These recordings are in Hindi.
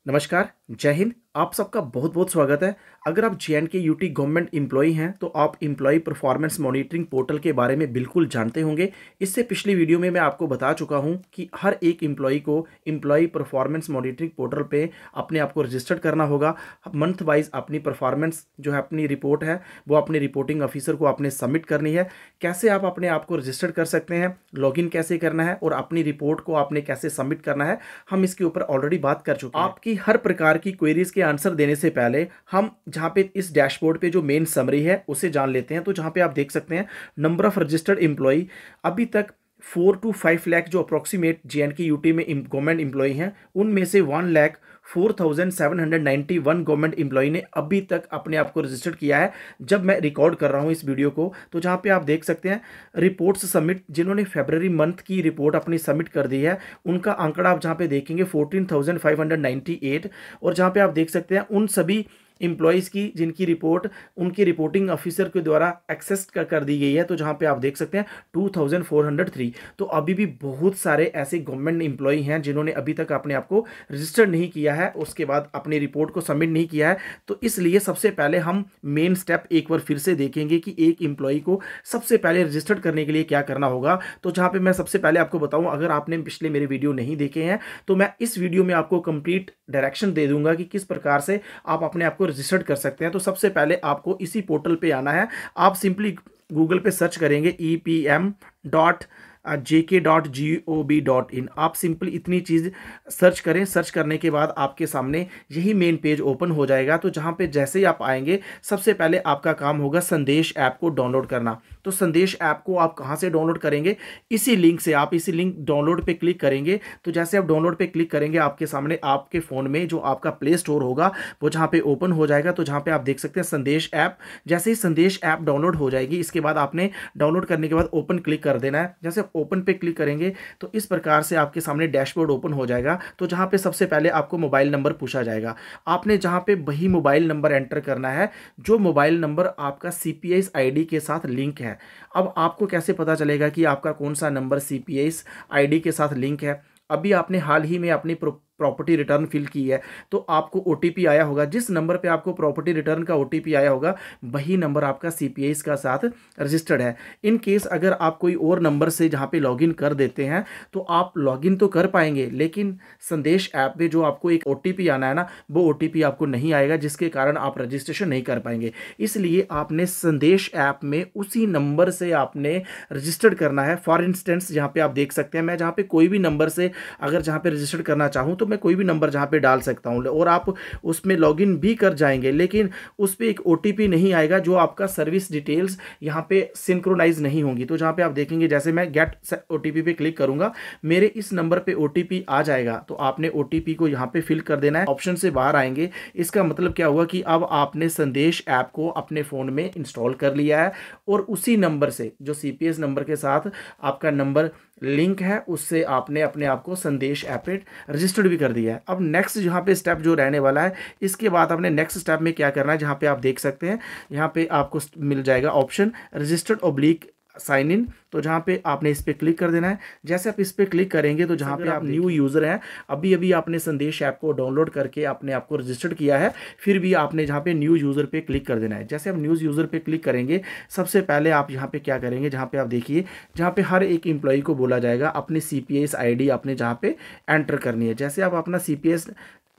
नमस्कार, जय हिंद। आप सबका बहुत बहुत स्वागत है। अगर आप जे.एंड.के यूटी गवर्नमेंट एम्प्लॉई हैं तो आप एम्प्लॉय परफॉर्मेंस मॉनिटरिंग पोर्टल के बारे में बिल्कुल जानते होंगे। इससे पिछली वीडियो में मैं आपको बता चुका हूं कि हर एक एम्प्लॉय को एम्प्लॉय परफॉर्मेंस मॉनिटरिंग पोर्टल पे अपने आप को रजिस्टर्ड करना होगा। मंथ वाइज अपनी परफॉर्मेंस जो है, अपनी रिपोर्ट है, वो अपने रिपोर्टिंग ऑफिसर को आपने सबमिट करनी है। कैसे आप अपने आप को रजिस्टर्ड कर सकते हैं, लॉगिन कैसे करना है और अपनी रिपोर्ट को आपने कैसे सबमिट करना है, हम इसके ऊपर ऑलरेडी बात कर चुके हैं। आपकी हर प्रकार की क्वेरीज के आंसर देने से पहले हम जहां पे इस डैशबोर्ड पे जो मेन समरी है उसे जान लेते हैं। तो जहां पे आप देख सकते हैं नंबर ऑफ रजिस्टर्ड एम्प्लॉय, अभी तक 4 to 5 लाख जो अप्रोक्सीमेट जे.एंड.के यूटी में गवर्नमेंट एम्प्लॉय हैं, उनमें से 1,04,791 गवर्नमेंट एम्प्लॉय ने अभी तक अपने आप को रजिस्टर्ड किया है जब मैं रिकॉर्ड कर रहा हूं इस वीडियो को। तो जहां पे आप देख सकते हैं रिपोर्ट्स सबमिट, जिन्होंने फरवरी मंथ की रिपोर्ट अपनी सबमिट कर दी है, उनका आंकड़ा आप जहां पे देखेंगे 14,598। और जहां पे आप देख सकते हैं उन सभी इंप्लॉइज की जिनकी रिपोर्ट उनकी रिपोर्टिंग ऑफिसर के द्वारा एक्सेस कर दी गई है। तो जहां पे आप देख सकते हैं 2,403। तो अभी भी बहुत सारे ऐसे गवर्नमेंट इंप्लॉई हैं जिन्होंने अभी तक अपने आप को रजिस्टर नहीं किया है, उसके बाद अपनी रिपोर्ट को सबमिट नहीं किया है। तो इसलिए सबसे पहले हम मेन स्टेप एक बार फिर से देखेंगे कि एक इंप्लॉई को सबसे पहले रजिस्टर्ड करने के लिए क्या करना होगा। तो जहां पे मैं सबसे पहले आपको बताऊं, अगर आपने पिछले मेरे वीडियो नहीं देखे हैं तो मैं इस वीडियो में आपको कंप्लीट डायरेक्शन दे दूंगा कि किस प्रकार से आप अपने आप को रजिस्टर्ड कर सकते हैं। तो सबसे पहले आपको इसी पोर्टल पे आना है। आप सिंपली गूगल पे सर्च करेंगे epm.jk.gov.in। आप सिंपल इतनी चीज़ सर्च करें। सर्च करने के बाद आपके सामने यही मेन पेज ओपन हो जाएगा। तो जहाँ पे जैसे ही आप आएंगे, सबसे पहले आपका काम होगा संदेश ऐप को डाउनलोड करना। तो संदेश ऐप को आप कहाँ से डाउनलोड करेंगे, इसी लिंक से। आप इसी लिंक डाउनलोड पे क्लिक करेंगे। तो जैसे आप डाउनलोड पे क्लिक करेंगे, आपके सामने आपके फ़ोन में जो आपका प्ले स्टोर होगा वो जहाँ पे ओपन हो जाएगा। तो जहाँ पे आप देख सकते हैं संदेश ऐप। जैसे ही संदेश ऐप डाउनलोड हो जाएगी, इसके बाद आपने डाउनलोड करने के बाद ओपन क्लिक कर देना है। जैसे ओपन पे क्लिक करेंगे तो इस प्रकार से आपके सामने डैशबोर्ड ओपन हो जाएगा। तो जहाँ पे सबसे पहले आपको मोबाइल नंबर पूछा जाएगा, आपने जहाँ पे वही मोबाइल नंबर एंटर करना है जो मोबाइल नंबर आपका सीपीएस आईडी के साथ लिंक है। अब आपको कैसे पता चलेगा कि आपका कौन सा नंबर सीपीएस आईडी के साथ लिंक है? अभी आपने हाल ही में अपनी प्रॉपर्टी रिटर्न फिल की है तो आपको ओटीपी आया होगा। जिस नंबर पे आपको प्रॉपर्टी रिटर्न का ओटीपी आया होगा वही नंबर आपका सीपीएस का साथ रजिस्टर्ड है। इन केस अगर आप कोई और नंबर से जहाँ पे लॉगिन कर देते हैं तो आप लॉगिन तो कर पाएंगे, लेकिन संदेश ऐप पे जो आपको एक ओटीपी आना है ना, वो ओटीपी आपको नहीं आएगा, जिसके कारण आप रजिस्ट्रेशन नहीं कर पाएंगे। इसलिए आपने संदेश ऐप में उसी नंबर से आपने रजिस्टर्ड करना है। फॉर इंस्टेंस जहाँ पे आप देख सकते हैं, मैं जहाँ पे कोई भी नंबर से अगर जहाँ पे रजिस्टर्ड करना चाहूँ तो मैं कोई भी नंबर जहाँ पे डाल सकता हूँ और आप उसमें लॉगिन भी कर जाएंगे, लेकिन उस पर एक ओटीपी नहीं आएगा, जो आपका सर्विस डिटेल्स यहाँ पे सिंक्रोनाइज नहीं होंगी। तो जहाँ पे आप देखेंगे, जैसे मैं गेट ओटीपी पे क्लिक करूंगा, मेरे इस नंबर पे ओटीपी आ जाएगा। तो आपने ओटीपी को यहाँ पे फिल कर देना है। ऑप्शन से बाहर आएंगे, इसका मतलब क्या हुआ कि अब आपने संदेश ऐप को अपने फ़ोन में इंस्टॉल कर लिया है और उसी नंबर से, जो सीपीएस नंबर के साथ आपका नंबर लिंक है, उससे आपने अपने आप को संदेश ऐप पे रजिस्टर्ड भी कर दिया है। अब नेक्स्ट यहाँ पे स्टेप जो रहने वाला है, इसके बाद आपने नेक्स्ट स्टेप में क्या करना है, जहाँ पे आप देख सकते हैं यहाँ पे आपको मिल जाएगा ऑप्शन रजिस्टर्ड / साइन इन। तो जहाँ पे आपने इस पर क्लिक कर देना है। जैसे आप इस पर क्लिक करेंगे तो जहाँ पे आप न्यू यूज़र हैं, अभी अभी आपने संदेश ऐप को डाउनलोड करके अपने आप को रजिस्टर्ड किया है, फिर भी आपने जहाँ पे न्यू यूज़र पे क्लिक कर देना है। जैसे आप न्यू यूज़र पे क्लिक करेंगे, सबसे पहले आप यहाँ पे क्या करेंगे, जहाँ पे आप देखिए, जहाँ पे हर एक एम्प्लॉय को बोला जाएगा अपनी सीपीएस आईडी आपने जहाँ पे एंटर करनी है। जैसे आप अपना सीपीएस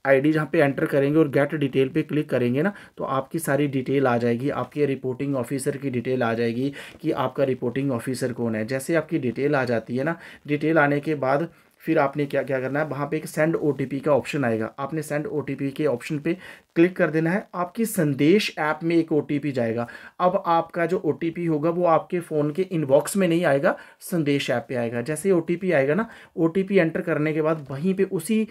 आईडी जहाँ पे एंटर करेंगे और गेट डिटेल पे क्लिक करेंगे ना, तो आपकी सारी डिटेल आ जाएगी। आपके रिपोर्टिंग ऑफिसर की डिटेल आ जाएगी कि आपका रिपोर्टिंग ऑफिसर कौन है। जैसे आपकी डिटेल आ जाती है ना, डिटेल आने के बाद फिर आपने क्या क्या करना है, वहाँ पे एक सेंड ओटीपी का ऑप्शन आएगा, आपने सेंड ओटीपी के ऑप्शन पे क्लिक कर देना है। आपकी संदेश ऐप में एक ओटीपी जाएगा। अब आपका जो ओटीपी होगा वो आपके फ़ोन के इनबॉक्स में नहीं आएगा, संदेश ऐप पे आएगा। जैसे ओटीपी आएगा ना, ओटीपी एंटर करने के बाद वहीं पे उसी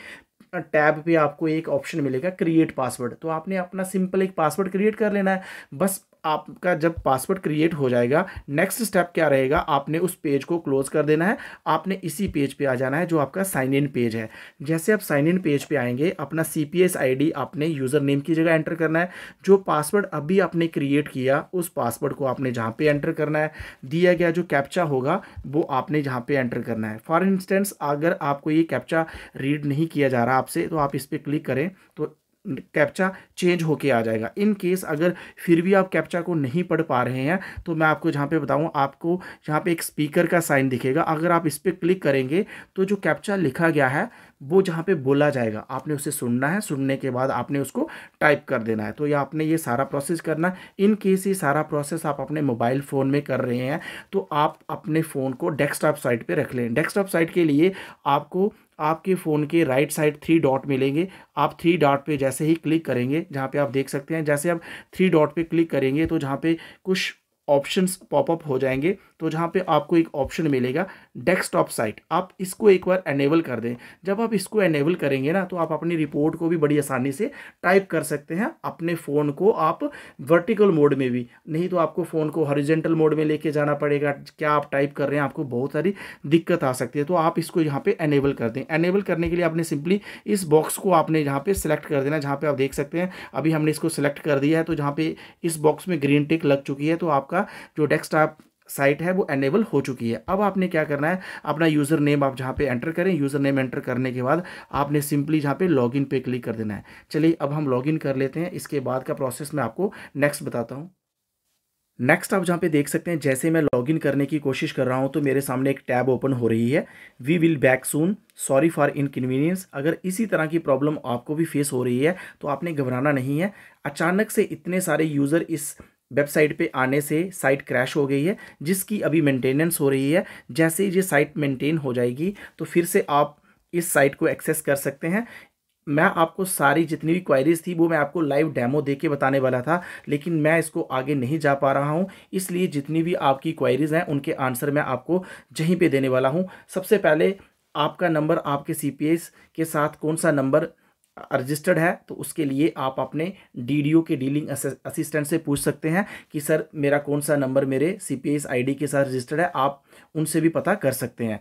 टैब पे आपको एक ऑप्शन मिलेगा क्रिएट पासवर्ड। तो आपने अपना सिंपल एक पासवर्ड क्रिएट कर लेना है। बस आपका जब पासवर्ड क्रिएट हो जाएगा, नेक्स्ट स्टेप क्या रहेगा, आपने उस पेज को क्लोज कर देना है। आपने इसी पेज पे आ जाना है जो आपका साइन इन पेज है। जैसे आप साइन इन पेज पे आएंगे, अपना CPS ID आपने यूज़र नेम की जगह एंटर करना है। जो पासवर्ड अभी आपने क्रिएट किया उस पासवर्ड को आपने जहाँ पे एंटर करना है। दिया गया जो कैप्चा होगा वो आपने जहाँ पे एंटर करना है। फॉर इंस्टेंस अगर आपको ये कैप्चा रीड नहीं किया जा रहा आपसे, तो आप इस पर क्लिक करें तो कैप्चा चेंज होके आ जाएगा। इन केस अगर फिर भी आप कैप्चा को नहीं पढ़ पा रहे हैं तो मैं आपको जहाँ पे बताऊँ, आपको यहाँ पे एक स्पीकर का साइन दिखेगा। अगर आप इस पर क्लिक करेंगे तो जो कैप्चा लिखा गया है वो जहाँ पे बोला जाएगा, आपने उसे सुनना है। सुनने के बाद आपने उसको टाइप कर देना है। तो ये आपने ये सारा प्रोसेस करना है। इन केस ये सारा प्रोसेस आप अपने मोबाइल फ़ोन में कर रहे हैं तो आप अपने फ़ोन को डेस्कटॉप साइट पे रख लें। डेस्कटॉप साइट के लिए आपको आपके फ़ोन के राइट साइड 3 डॉट मिलेंगे। आप 3 डॉट पे जैसे ही क्लिक करेंगे, जहाँ पे आप देख सकते हैं, जैसे आप 3 डॉट पे क्लिक करेंगे तो जहाँ पे कुछ ऑप्शंस पॉपअप हो जाएंगे। तो जहाँ पे आपको एक ऑप्शन मिलेगा डेस्कटॉप साइट, आप इसको एक बार एनेबल कर दें। जब आप इसको एनेबल करेंगे ना तो आप अपनी रिपोर्ट को भी बड़ी आसानी से टाइप कर सकते हैं। अपने फ़ोन को आप वर्टिकल मोड में भी, नहीं तो आपको फ़ोन को हॉरिजॉन्टल मोड में लेके जाना पड़ेगा। क्या आप टाइप कर रहे हैं, आपको बहुत सारी दिक्कत आ सकती है। तो आप इसको यहाँ पे एनेबल कर दें। एनेबल करने के लिए आपने सिंपली इस बॉक्स को आपने यहाँ पे सिलेक्ट कर देना। जहाँ पे आप देख सकते हैं अभी हमने इसको सिलेक्ट कर दिया है। तो जहाँ पे इस बॉक्स में ग्रीन टिक लग चुकी है तो आपका जो डेस्कटॉप साइट है वो एनेबल हो चुकी है। अब आपने क्या करना है, अपना यूज़र नेम आप जहाँ पे एंटर करें, यूज़र नेम एंटर करने के बाद आपने सिंपली जहाँ पे लॉगिन पे क्लिक कर देना है। चलिए अब हम लॉगिन कर लेते हैं। इसके बाद का प्रोसेस मैं आपको नेक्स्ट बताता हूँ। नेक्स्ट आप जहाँ पे देख सकते हैं, जैसे मैं लॉगिन करने की कोशिश कर रहा हूँ तो मेरे सामने एक टैब ओपन हो रही है, we will back soon, sorry for inconvenience. अगर इसी तरह की प्रॉब्लम आपको भी फेस हो रही है तो आपने घबराना नहीं है। अचानक से इतने सारे यूज़र इस वेबसाइट पे आने से साइट क्रैश हो गई है, जिसकी अभी मेंटेनेंस हो रही है। जैसे ही ये साइट मेंटेन हो जाएगी तो फिर से आप इस साइट को एक्सेस कर सकते हैं। मैं आपको सारी जितनी भी क्वायरीज थी वो मैं आपको लाइव डेमो दे के बताने वाला था, लेकिन मैं इसको आगे नहीं जा पा रहा हूँ। इसलिए जितनी भी आपकी क्वायरीज हैं उनके आंसर मैं आपको यहीं पे देने वाला हूँ। सबसे पहले आपका नंबर, आपके CPS के साथ कौन सा नंबर रजिस्टर्ड है, तो उसके लिए आप अपने DDO के डीलिंग असिस्टेंट से पूछ सकते हैं कि सर मेरा कौन सा नंबर मेरे CPS ID के साथ रजिस्टर्ड है। आप उनसे भी पता कर सकते हैं।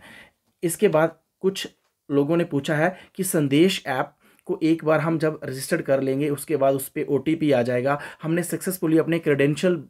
इसके बाद कुछ लोगों ने पूछा है कि संदेश ऐप को एक बार हम जब रजिस्टर्ड कर लेंगे उसके बाद उस पर OTP आ जाएगा। हमने सक्सेसफुली अपने क्रेडेंशियल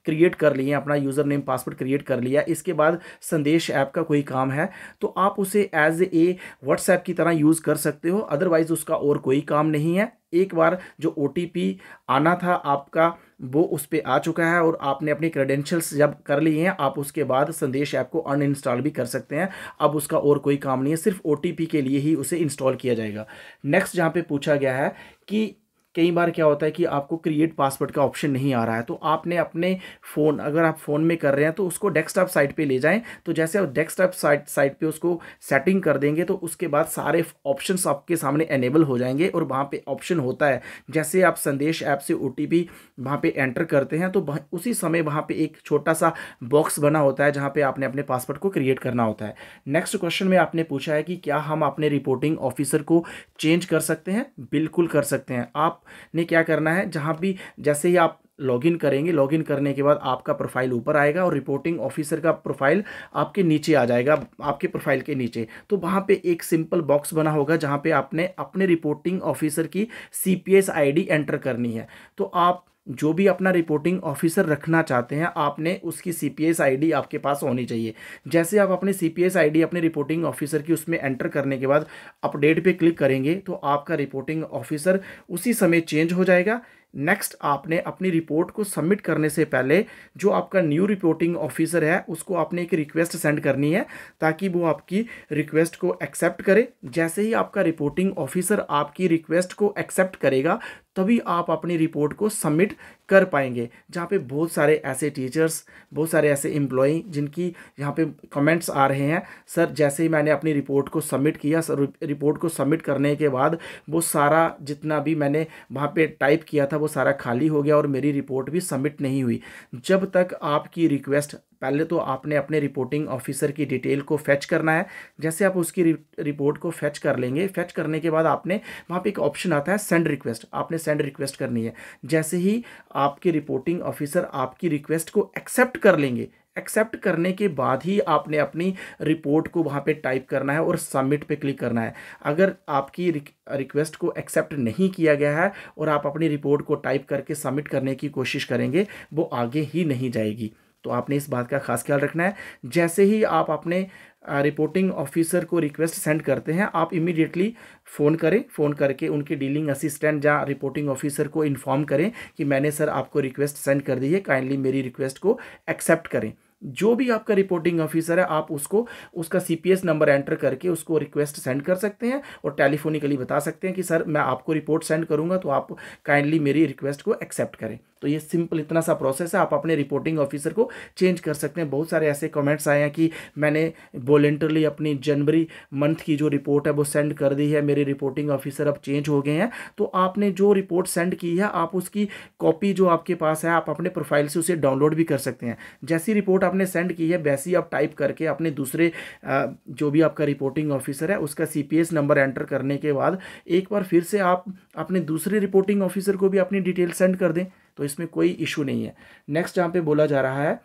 क्रिएट कर लिए, अपना यूज़र नेम पासवर्ड क्रिएट कर लिया। इसके बाद संदेश ऐप का कोई काम है तो आप उसे एज ए व्हाट्सएप की तरह यूज़ कर सकते हो, अदरवाइज़ उसका और कोई काम नहीं है। एक बार जो OTP आना था आपका वो उस पर आ चुका है और आपने अपनी क्रेडेंशियल्स जब कर लिए हैं, आप उसके बाद संदेश ऐप को अनइंस्टॉल भी कर सकते हैं। अब उसका और कोई काम नहीं है, सिर्फ OTP के लिए ही उसे इंस्टॉल किया जाएगा। नेक्स्ट जहाँ पे पूछा गया है कि कई बार क्या होता है कि आपको क्रिएट पासवर्ड का ऑप्शन नहीं आ रहा है, तो आपने अपने फ़ोन, अगर आप फ़ोन में कर रहे हैं तो उसको डेस्कटॉप साइट पे ले जाएं। तो जैसे आप डेस्कटॉप साइट पे उसको सेटिंग कर देंगे तो उसके बाद सारे ऑप्शंस आपके सामने एनेबल हो जाएंगे और वहाँ पे ऑप्शन होता है, जैसे आप संदेश ऐप से OTP वहाँ पे एंटर करते हैं तो उसी समय वहाँ पे एक छोटा सा बॉक्स बना होता है जहाँ पे आपने अपने पासवर्ड को क्रिएट करना होता है। नेक्स्ट क्वेश्चन में आपने पूछा है कि क्या हम अपने रिपोर्टिंग ऑफिसर को चेंज कर सकते हैं। बिल्कुल कर सकते हैं। आपने क्या करना है, जहाँ भी जैसे ही आप लॉगिन करेंगे, लॉगिन करने के बाद आपका प्रोफाइल ऊपर आएगा और रिपोर्टिंग ऑफिसर का प्रोफाइल आपके नीचे आ जाएगा, आपके प्रोफाइल के नीचे। तो वहाँ पे एक सिंपल बॉक्स बना होगा जहाँ पे आपने अपने रिपोर्टिंग ऑफिसर की CPS ID एंटर करनी है। तो आप जो भी अपना रिपोर्टिंग ऑफिसर रखना चाहते हैं, आपने उसकी CPS ID आपके पास होनी चाहिए। जैसे आप अपने CPS ID अपने रिपोर्टिंग ऑफिसर की उसमें एंटर करने के बाद अपडेट पे क्लिक करेंगे तो आपका रिपोर्टिंग ऑफिसर उसी समय चेंज हो जाएगा। नेक्स्ट आपने अपनी रिपोर्ट को सबमिट करने से पहले जो आपका न्यू रिपोर्टिंग ऑफिसर है उसको आपने एक रिक्वेस्ट सेंड करनी है ताकि वो आपकी रिक्वेस्ट को एक्सेप्ट करे। जैसे ही आपका रिपोर्टिंग ऑफिसर आपकी रिक्वेस्ट को एक्सेप्ट करेगा तभी आप अपनी रिपोर्ट को सबमिट कर पाएंगे। जहाँ पे बहुत सारे ऐसे टीचर्स, बहुत सारे ऐसे एम्प्लॉई जिनकी यहाँ पे कमेंट्स आ रहे हैं, सर जैसे ही मैंने अपनी रिपोर्ट को सबमिट किया, सर रिपोर्ट को सबमिट करने के बाद वो सारा जितना भी मैंने वहाँ पे टाइप किया था वो सारा खाली हो गया और मेरी रिपोर्ट भी सबमिट नहीं हुई। जब तक आपकी रिक्वेस्ट, पहले तो आपने अपने रिपोर्टिंग ऑफिसर की डिटेल को फेच करना है। जैसे आप उसकी रिपोर्ट को फेच कर लेंगे, फेच करने के बाद आपने वहाँ पे एक ऑप्शन आता है सेंड रिक्वेस्ट, आपने सेंड रिक्वेस्ट करनी है। जैसे ही आपके रिपोर्टिंग ऑफिसर आपकी रिक्वेस्ट को एक्सेप्ट कर लेंगे, एक्सेप्ट करने के बाद ही आपने अपनी रिपोर्ट को वहाँ पे टाइप करना है और सबमिट पे क्लिक करना है। अगर आपकी रिक्वेस्ट को एक्सेप्ट नहीं किया गया है और आप अपनी रिपोर्ट को टाइप करके सबमिट करने की कोशिश करेंगे, वो आगे ही नहीं जाएगी। तो आपने इस बात का खास ख्याल रखना है। जैसे ही आप अपने रिपोर्टिंग ऑफिसर को रिक्वेस्ट सेंड करते हैं, आप इमीडिएटली फ़ोन करें, फ़ोन करके उनके डीलिंग असिस्टेंट या रिपोर्टिंग ऑफिसर को इन्फॉर्म करें कि मैंने सर आपको रिक्वेस्ट सेंड कर दी है, काइंडली मेरी रिक्वेस्ट को एक्सेप्ट करें। जो भी आपका रिपोर्टिंग ऑफिसर है, आप उसको उसका सीपीएस नंबर एंटर करके उसको रिक्वेस्ट सेंड कर सकते हैं और टेलीफोनिकली बता सकते हैं कि सर मैं आपको रिपोर्ट सेंड करूंगा, तो आप काइंडली मेरी रिक्वेस्ट को एक्सेप्ट करें। तो ये सिंपल इतना सा प्रोसेस है, आप अपने रिपोर्टिंग ऑफिसर को चेंज कर सकते हैं। बहुत सारे ऐसे कमेंट्स आए हैं कि मैंने वॉलेंटरली अपनी जनवरी मंथ की जो रिपोर्ट है वो सेंड कर दी है, मेरे रिपोर्टिंग ऑफिसर अब चेंज हो गए हैं। तो आपने जो रिपोर्ट सेंड की है, आप उसकी कॉपी जो आपके पास है, आप अपने प्रोफाइल से उसे डाउनलोड भी कर सकते हैं। जैसी रिपोर्ट आपने सेंड की है वैसी आप टाइप करके अपने दूसरे जो भी आपका रिपोर्टिंग ऑफिसर है उसका सीपीएस नंबर एंटर करने के बाद एक बार फिर से आप अपने दूसरे रिपोर्टिंग ऑफिसर को भी अपनी डिटेल सेंड कर दें, तो इसमें कोई इशू नहीं है। नेक्स्ट जहाँ पे बोला जा रहा है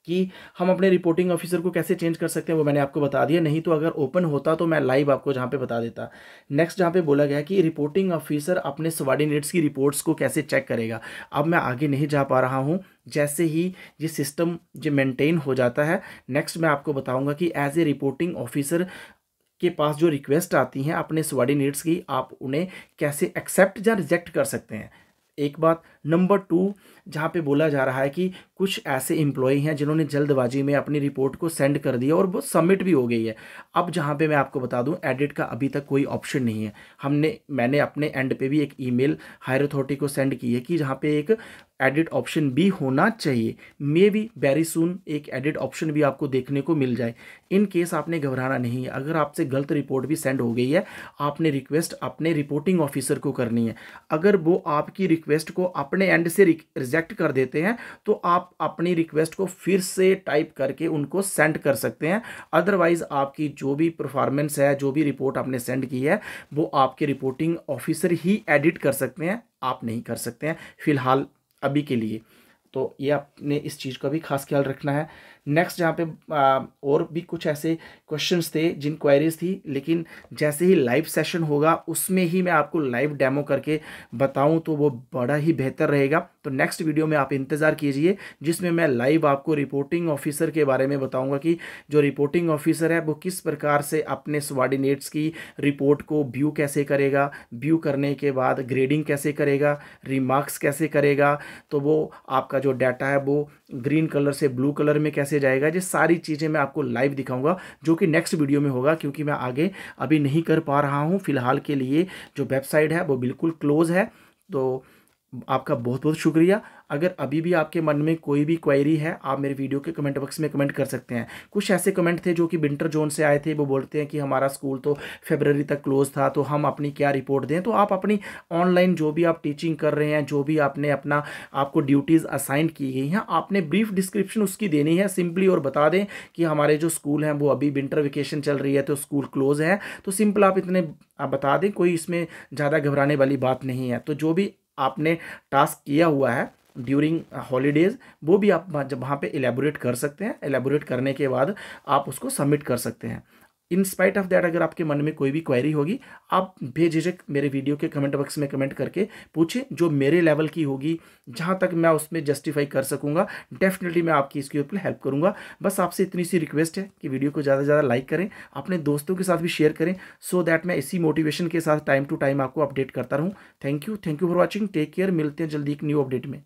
कि हम अपने रिपोर्टिंग ऑफिसर को कैसे चेंज कर सकते हैं, वो मैंने आपको बता दिया। नहीं तो अगर ओपन होता तो मैं लाइव आपको जहाँ पे बता देता। नेक्स्ट जहाँ पे बोला गया कि रिपोर्टिंग ऑफिसर अपने सबऑर्डिनेट्स की रिपोर्ट्स को कैसे चेक करेगा। अब मैं आगे नहीं जा पा रहा हूँ। जैसे ही ये सिस्टम जो मेंटेन हो जाता है, नेक्स्ट मैं आपको बताऊँगा कि एज ए रिपोर्टिंग ऑफिसर के पास जो रिक्वेस्ट आती हैं अपने सबऑर्डिनेट्स की, आप उन्हें कैसे एक्सेप्ट या रिजेक्ट कर सकते हैं। एक बात। नंबर 2 जहाँ पे बोला जा रहा है कि कुछ ऐसे एम्प्लॉई हैं जिन्होंने जल्दबाजी में अपनी रिपोर्ट को सेंड कर दिया और वो सबमिट भी हो गई है। अब जहाँ पे मैं आपको बता दूं, एडिट का अभी तक कोई ऑप्शन नहीं है। मैंने अपने एंड पे भी एक ईमेल हायर अथॉरिटी को सेंड की है कि जहाँ पे एक एडिट ऑप्शन भी होना चाहिए। मे बी वेरी सून एक एडिट ऑप्शन भी आपको देखने को मिल जाए। इन केस आपने घबराना नहीं है। अगर आपसे गलत रिपोर्ट भी सेंड हो गई है, आपने रिक्वेस्ट अपने रिपोर्टिंग ऑफिसर को करनी है। अगर वो आपकी रिक्वेस्ट को अपने एंड से रिजेक्ट कर देते हैं तो आप अपनी रिक्वेस्ट को फिर से टाइप करके उनको सेंड कर सकते हैं। अदरवाइज आपकी जो भी परफॉर्मेंस है, जो भी रिपोर्ट आपने सेंड की है, वो आपके रिपोर्टिंग ऑफिसर ही एडिट कर सकते हैं, आप नहीं कर सकते हैं फिलहाल अभी के लिए। तो ये आपने इस चीज़ का भी खास ख्याल रखना है। नेक्स्ट जहाँ पे और भी कुछ ऐसे क्वेश्चंस थे जिन क्वेरीज थी, लेकिन जैसे ही लाइव सेशन होगा उसमें ही मैं आपको लाइव डेमो करके बताऊं तो वो बड़ा ही बेहतर रहेगा। तो नेक्स्ट वीडियो में आप इंतज़ार कीजिए जिसमें मैं लाइव आपको रिपोर्टिंग ऑफिसर के बारे में बताऊंगा कि जो रिपोर्टिंग ऑफिसर है वो किस प्रकार से अपने सबऑर्डिनेट्स की रिपोर्ट को व्यू कैसे करेगा, व्यू करने के बाद ग्रेडिंग कैसे करेगा, रिमार्क्स कैसे करेगा, तो वो आपका जो डाटा है वो ग्रीन कलर से ब्लू कलर में कैसे जाएगा। ये सारी चीज़ें मैं आपको लाइव दिखाऊंगा जो कि नेक्स्ट वीडियो में होगा, क्योंकि मैं आगे अभी नहीं कर पा रहा हूँ। फिलहाल के लिए जो वेबसाइट है वो बिल्कुल क्लोज है। तो आपका बहुत बहुत शुक्रिया। अगर अभी भी आपके मन में कोई भी क्वेरी है, आप मेरे वीडियो के कमेंट बॉक्स में कमेंट कर सकते हैं। कुछ ऐसे कमेंट थे जो कि विंटर जोन से आए थे, वो बोलते हैं कि हमारा स्कूल तो फरवरी तक क्लोज था, तो हम अपनी क्या रिपोर्ट दें। तो आप अपनी ऑनलाइन जो भी आप टीचिंग कर रहे हैं, जो भी आपने आपको ड्यूटीज़ असाइन की गई हैं, आपने ब्रीफ डिस्क्रिप्शन उसकी देनी है सिंपली, और बता दें कि हमारे जो स्कूल हैं वो अभी विंटर वेकेशन चल रही है तो स्कूल क्लोज है। तो सिंपल आप इतने बता दें, कोई इसमें ज़्यादा घबराने वाली बात नहीं है। तो जो भी आपने टास्क किया हुआ है ड्यूरिंग हॉलीडेज़, वो भी आप जब वहाँ पे एलेबोरेट कर सकते हैं। एलेबोरेट करने के बाद आप उसको सबमिट कर सकते हैं। इन स्पाइट ऑफ दैट, अगर आपके मन में कोई भी क्वेरी होगी, आप बेझिझक मेरे वीडियो के कमेंट बॉक्स में कमेंट करके पूछें, जो मेरे लेवल की होगी, जहाँ तक मैं उसमें जस्टिफाई कर सकूँगा, डेफिनेटली मैं आपकी इसके ऊपर हेल्प करूँगा। बस आपसे इतनी सी रिक्वेस्ट है कि वीडियो को ज़्यादा से ज़्यादा लाइक करें, अपने दोस्तों के साथ भी शेयर करें, सो दैट मैं इसी मोटिवेशन के साथ टाइम टू टाइम आपको अपडेट करता रहूँ। Thank you for watching, take care. मिलते हैं जल्दी एक न्यू अपडेट में।